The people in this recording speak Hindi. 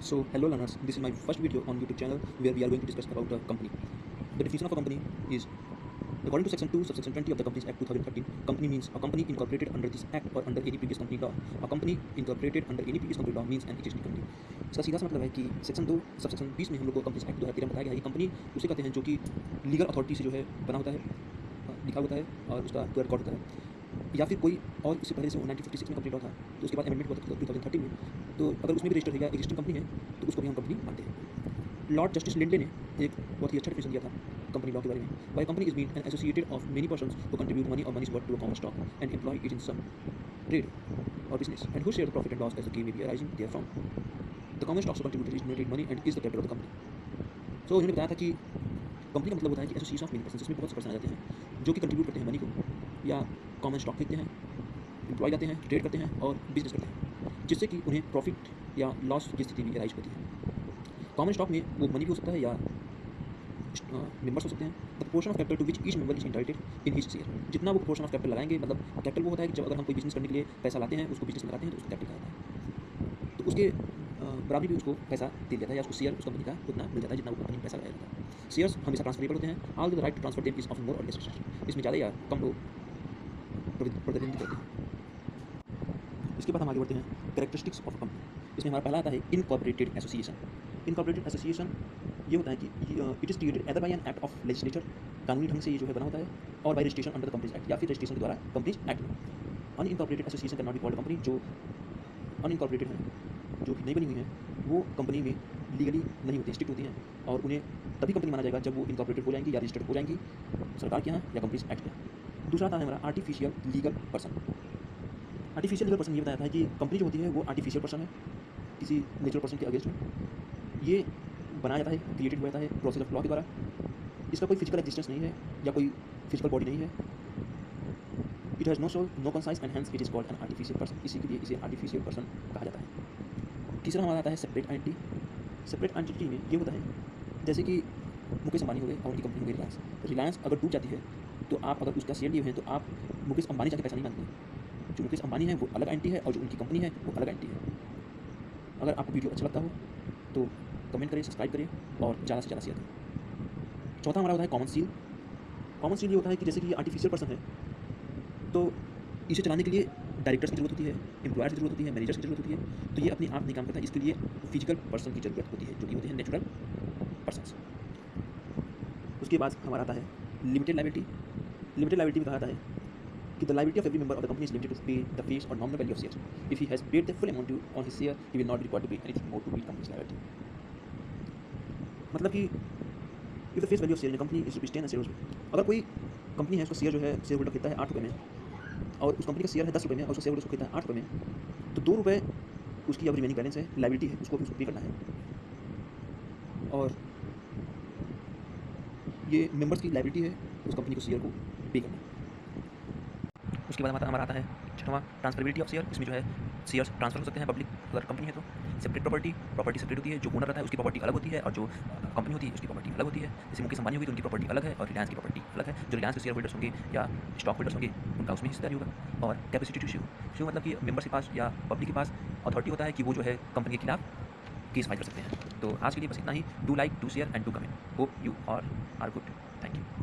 So, hello learners, this is my first video on YouTube channel where we are going to discuss about a company. The definition of a company is, according to section 2, subsection 20 of the Companies Act 2013, company means a company incorporated under this act or under any previous company law. A company incorporated under any previous company law means an existing company. इसका सीधा सा मतलब है कि सेक्शन 2 सबसेक्शन 20 में हम लोग को कंपनीज एक्ट 2013 बताया गया है कि कंपनी उसे कहते हैं जो कि लीगल अथॉरिटी से जो है बना होता है, लिखा होता है और उसका जो रिकॉर्ड होता है, या फिर कोई और उससे पहले से 1956 में कंप्लीट हुआ था तो उसके बाद अमेंडमेंट हुआ था 2013 में, तो अगर उसमें भी रजिस्टर है या एग्जिस्टिंग कंपनी है तो उसको भी हम कंपनी मानते हैं। लॉर्ड जस्टिस लिंडले ने एक बहुत ही अच्छा डिफिनेशन दिया था कंपनी लॉ के बारे में। By company is mean an associated of many persons who contribute money or money's worth to a common stock and employ it in some trade or business and who share the profit and loss as the gain may be arising therefrom. The common stocks contributed is donated money and is the capital of the company. So उन्होंने बताया था कि कंपनी का मतलब होता है कि एसोसिएशन ऑफ मेनी पर्सन्स, इसमें बहुत से पर्सन आ जाते हैं जो कि कंट्रीब्यूट करते हैं मनी को या कॉमन स्टॉक खरीदते हैं, एम्प्लॉय जाते हैं, ट्रेड करते हैं और बिजनेस करते हैं, जिससे कि उन्हें प्रॉफिट या लॉस की स्थिति भी अराइज होती है। कॉमन स्टॉक में वो मनी भी हो सकता है या मेंबर्स हो सकते हैं। The proportion of capital to which each member is entitled in his share, जितना वो प्रोपोर्शन ऑफ कैपिटल लगाएंगे, मतलब कैपिटल वो होता है कि जब अगर हम कोई बिजनेस करने के लिए पैसा लाते हैं, उसको बिजनेस में लगाते हैं तो उसको कैपिटल कहा जाता है, तो उसके बराबरी भी उसको पैसा दे जाता है या उसको शेयर उस कंपनी का उतना मिल जाता है जितना वो कंपनी में पैसा लगाया जाता है। शेयर्स हमेशा ट्रांसफरेबल होते हैं, all the right to transfer them is of more or less, इसमें ज़्यादा या कम लोग प्रतिनिधित्व करते हैं। इसके बाद हम आगे बढ़ते हैं कैरेक्टरिस्टिक्स ऑफ अ कंपनी। इसमें हमारा पहला आता है इनकॉर्पोरेटेड एसोसिएशन। इनकॉर्पोरेटेड एसोसिएशन ये होता है कि it is created either by an act of legislature, कानूनी ढंग से ये जो है बना होता है, और bye registration under the companies act, या फिर रजिस्ट्रेशन के द्वारा कंपनीज एक्ट में। Unincorporated association can not be called company. जो अनइनकॉर्पोरेटेड है, जो कि नहीं बनी हुई है, वो कंपनी में लीगली नहीं होती, स्ट्रिक्ट होती हैं, और उन्हें तभी कंपनी माना जाएगा जब वो इनकॉर्पोरेटेड हो जाएंगी या रजिस्टर्ड हो जाएंगी सरकार के यहाँ या कंपनीज एक्ट के यहाँ। दूसरा आता है हमारा artificial legal person. Artificial legal person ये बताया था कि कंपनी जो होती है वो आर्टिफिशियल पर्सन है, किसी नेचुरल पर्सन के अगेंस्ट में। ये बनाया जाता है, क्रिएटेड हुआ जाता है प्रोसेस ऑफ लॉ के द्वारा। इसका कोई फिजिकल एग्जिस्टेंस नहीं है या कोई फिजिकल बॉडी नहीं है। It has no soul, no conscience and hence it is called an artificial person. इसी के लिए इसे आर्टिफिशियल पर्सन कहा जाता है। तीसरा हमारा आता है सेपरेट आइडेंटिटी। सेपरेट आइडेंटिटी में ये होता है जैसे कि मुकेश अंबानी हो गए और उनकी कंपनी हो गई रिलायंस। रिलायंस अगर डूब जाती है तो आप अगर उसका शेयर लिए हुए हैं तो आप मुकेश अंबानी जाके पैसा नहीं मांगते। जो मुकेश अंबानी है वो अलग एंटिटी है और जो उनकी कंपनी है वो अलग एंटिटी है। अगर आपको वीडियो अच्छा लगता हो तो कमेंट करिए, सब्सक्राइब करिए और ज़्यादा से ज़्यादा शेयर करिए। चौथा हमारा होता है कॉमन सील। कॉमन सील ये होता है कि जैसे कि ये आर्टिफिशियल पर्सन है तो इसे चलाने के लिए डायरेक्टर्स की जरूरत होती है, एम्प्लॉयर्स की जरूरत होती है, मैनेजर्स की जरूरत होती है, तो ये अपने आप नहीं काम करता। इसके लिए फिजिकल पर्सन की जरूरत होती है जो कि होते हैं नेचुरल पर्सन्स। उसके बाद हमारा आता है लिमिटेड लायबिलिटी। लिमिटेड लायबिलिटी में कहा जाता है कि the liability of every member of the company is limited to pay the face or nominal value of shares. If he has paid the full amount on his share he will not be required to pay anything more to meet company's liability. मतलब कि if the face value of share in company is rupees 10 and shares, अगर कोई कंपनी है उसका शेयर जो है शेयर होल्डर खरीदता है 8 रुपये में और उस कंपनी का शेयर है 10 रुपये में और उसका शेयर होल्डर उसको खरीदता है 8 रुपये में, तो 2 रुपये उसकी अब रिमेनिंग बैलेंस है, लायबिलिटी है, उसको भी उसको पे करना है। और ये मेंबर्स की लायबिलिटी है उस कंपनी को शेयर को पे करना। उसके बाद हमारा आता है छठवां ट्रांसफरेबिलिटी ऑफ शेयर। इसमें जो है शेयर्स ट्रांसफर हो सकते हैं पब्लिक अगर कंपनी है तो। सेपरेट प्रॉपर्टी, प्रॉपर्टी सेपरेट होती है, जो ओनर रहता है उसकी प्रॉपर्टी अलग होती है और जो कंपनी होती है उसकी प्रॉपर्टी अलग होती है। जैसे मुकेश अंबानी होगी तो उनकी प्रॉपर्टी अलग है और रिलायंस की प्रॉपर्टी अलग है। जो रिलायंस के शेयर होल्डर्स होंगे या स्टॉक होल्डर्स होंगे उनका उसमें हिस्सेदारी होगा। और कैपेसिटी टू सू मतलब कि मेंबर्स के पास या पब्लिक के पास अथॉरिटी होता है कि वो जो है कंपनी के खिलाफ केस फाइल कर सकते हैं। तो आज के लिए बस इतना ही। Do like, do share and do comment. Hope you are good. Thank you.